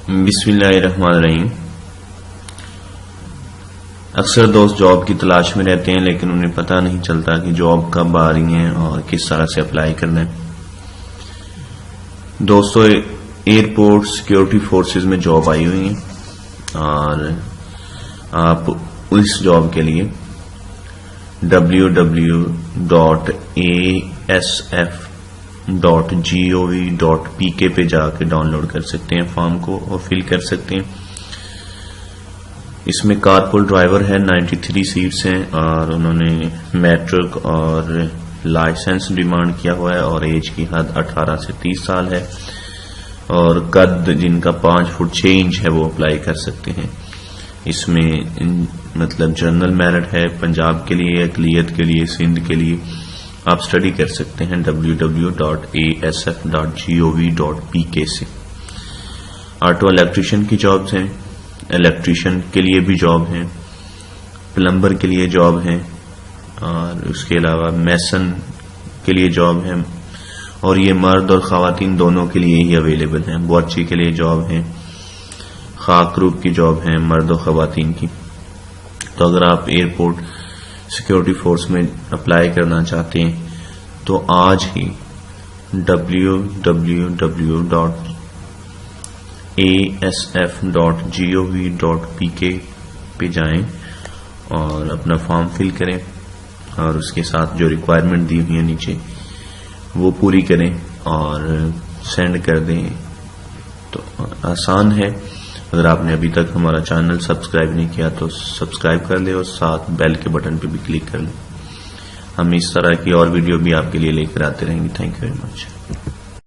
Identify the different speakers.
Speaker 1: بسم اللہ الرحمن الرحیم۔ اکثر دوست جاب کی تلاش میں رہتے ہیں لیکن انہیں پتہ نہیں چلتا کہ جاب کب آ رہی ہیں اور کس طرح سے اپلائی کرنا ہے۔ دوستو، ایئرپورٹ سیکیورٹی فورسز میں جاب آئی ہوئی ہیں اور آپ اس جاب کے لیے www.asf.gov.pk پہ جا کے ڈاؤن لوڈ کر سکتے ہیں فارم کو اور فل کر سکتے ہیں۔ اس میں کارپول ڈرائیور ہے، 93 سیٹس ہیں اور انہوں نے میٹرک اور لائسنس ڈیمانڈ کیا ہوا ہے اور ایج کی حد 18 سے 30 سال ہے اور قد جن کا 5 فٹ 6 انچ ہے وہ اپلائی کر سکتے ہیں۔ اس میں مطلب جنرل میرٹ ہے، پنجاب کے لیے، اقلیت کے لیے، سندھ کے لیے۔ آپ سٹڈی کر سکتے ہیں www.asf.gov.pk سے۔ آٹو الیکٹریشین کی جابز ہیں، الیکٹریشین کے لیے بھی جاب ہیں، پلمبر کے لیے جاب ہیں اور اس کے علاوہ میسن کے لیے جاب ہیں اور یہ مرد اور خواتین دونوں کے لیے ہی اویلیبل ہیں۔ بورچی کے لیے جاب ہیں، خاک روپ کی جاب ہیں مرد و خواتین کی۔ تو اگر آپ ایئرپورٹ سیکیورٹی فورس میں اپلائی کرنا چاہتے ہیں تو آج ہی www.asf.gov.pk پہ جائیں اور اپنا فارم فل کریں اور اس کے ساتھ جو ریکوائرمنٹ دی ہوئی ہے نیچے وہ پوری کریں اور سینڈ کر دیں۔ تو آسان ہے۔ اگر آپ نے ابھی تک ہمارا چینل سبسکرائب نہیں کیا تو سبسکرائب کر لیں اور ساتھ بیل کے بٹن پہ بھی کلک کر لیں۔ ہم اس طرح کی اور ویڈیو بھی آپ کے لیے لے کر آتے رہیں گے۔ Thank you very much.